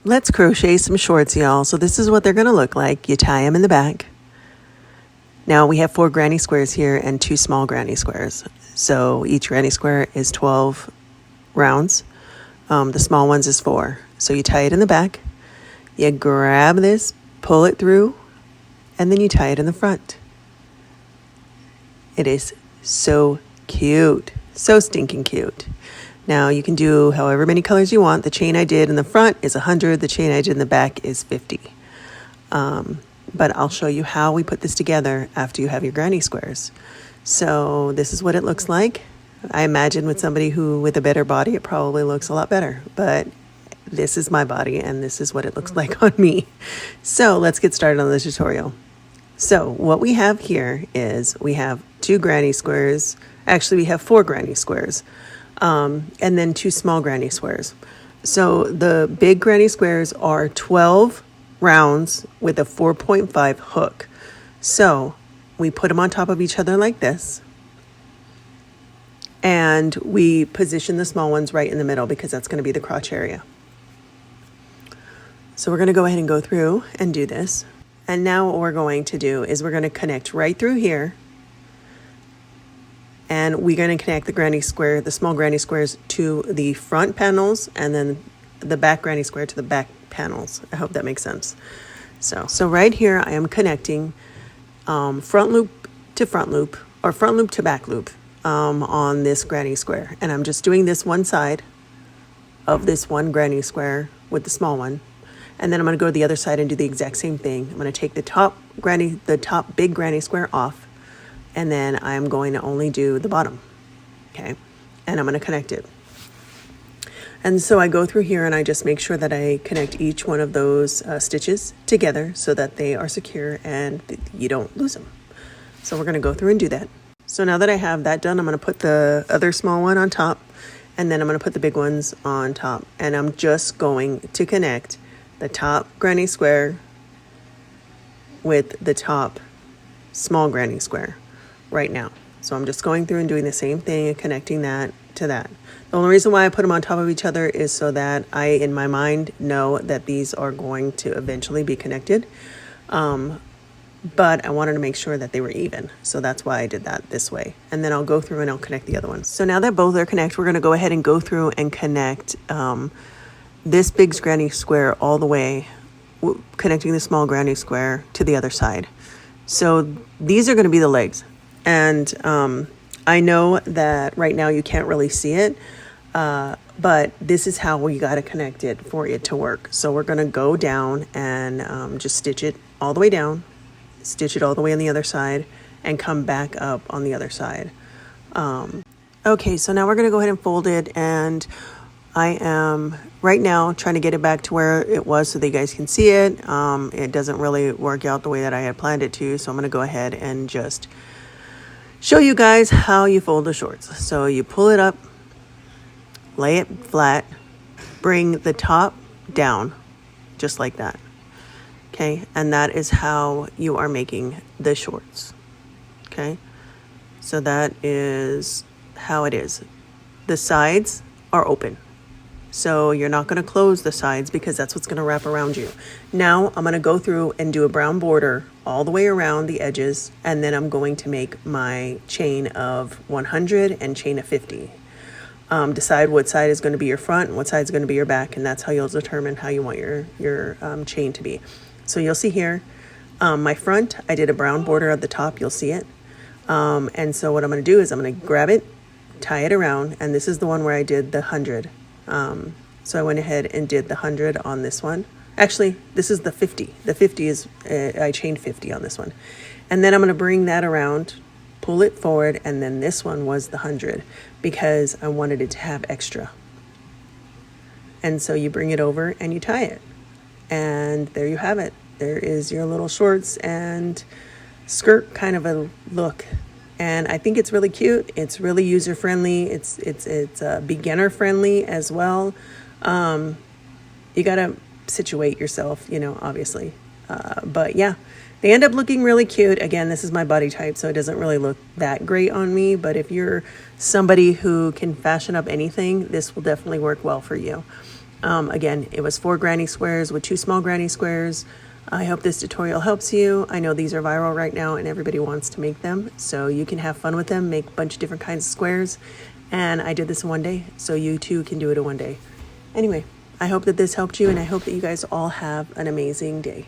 Let's crochet some shorts, y'all. So this is what they're gonna look like. You tie them in the back. Now we have 4 granny squares here and 2 small granny squares. So each granny square is 12 rounds. The small ones is 4. So you tie it in the back. You grab this, pull it through, and then you tie it in the front. It is so cute. So stinking cute. Now you can do however many colors you want. The chain I did in the front is 100. The chain I did in the back is 50. But I'll show you how we put this together after you have your granny squares. So this is what it looks like. I imagine with somebody with a better body, it probably looks a lot better. But this is my body and this is what it looks like on me. So let's get started on the tutorial. So what we have here is we have 2 granny squares. Actually, we have 4 granny squares. And then 2 small granny squares. So the big granny squares are 12 rounds with a 4.5 hook. So we put them on top of each other like this. And we position the small ones right in the middle because that's going to be the crotch area. So we're going to go ahead and go through and do this. And now what we're going to do is we're going to connect right through here. And we're going to connect the small granny squares to the front panels and then the back granny square to the back panels. I hope that makes sense. So right here I am connecting front loop to front loop or front loop to back loop on this granny square. And I'm just doing this one side of this one granny square with the small one. And then I'm going to go to the other side and do the exact same thing. I'm going to take the top big granny square off. And then I'm going to only do the bottom, okay? And I'm going to connect it. And so I go through here and I just make sure that I connect each one of those stitches together so that they are secure and you don't lose them. So we're going to go through and do that. So now that I have that done, I'm going to put the other small one on top and then I'm going to put the big ones on top. And I'm just going to connect the top granny square with the top small granny square right now. So I'm just going through and doing the same thing and connecting that to that. The only reason why I put them on top of each other is so that I, in my mind, know that these are going to eventually be connected. But I wanted to make sure that they were even. So that's why I did that this way. And then I'll go through and I'll connect the other ones. So now that both are connected, we're going to go ahead and go through and connect this big granny square all the way, connecting the small granny square to the other side. So these are going to be the legs. And I know that right now you can't really see it, but this is how we got to connect it for it to work. So we're going to go down and just stitch it all the way down, stitch it all the way on the other side, and come back up on the other side. Okay, so now we're going to go ahead and fold it, and I am right now trying to get it back to where it was so that you guys can see it. It doesn't really work out the way that I had planned it to, so I'm going to go ahead and just show you guys how you fold the shorts. So you pull it up, lay it flat, bring the top down, just like that. Okay, and that is how you are making the shorts. Okay, so that is how it is. The sides are open. So you're not going to close the sides because that's what's going to wrap around you. Now I'm going to go through and do a brown border all the way around the edges. And then I'm going to make my chain of 100 and chain of 50. Decide what side is going to be your front and what side is going to be your back. And that's how you'll determine how you want your chain to be. So you'll see here, my front, I did a brown border at the top. You'll see it. And so what I'm going to do is I'm going to grab it, tie it around. And this is the one where I did the 100. So I went ahead and did the 100 on this one. Actually, this is the 50. The 50 is, I chained 50 on this one. And then I'm going to bring that around, pull it forward, and then this one was the 100 because I wanted it to have extra. And so you bring it over and you tie it. And there you have it. There is your little shorts and skirt kind of a look. And I think it's really cute. It's really user friendly. It's beginner friendly as well. You gotta situate yourself, obviously. But yeah, they end up looking really cute. Again, this is my body type, so it doesn't really look that great on me. But if you're somebody who can fashion up anything, this will definitely work well for you. Again, it was 4 granny squares with 2 small granny squares. I hope this tutorial helps you. I know these are viral right now and everybody wants to make them, so you can have fun with them, make a bunch of different kinds of squares. And I did this in one day, so you too can do it in one day. Anyway, I hope that this helped you, and I hope that you guys all have an amazing day.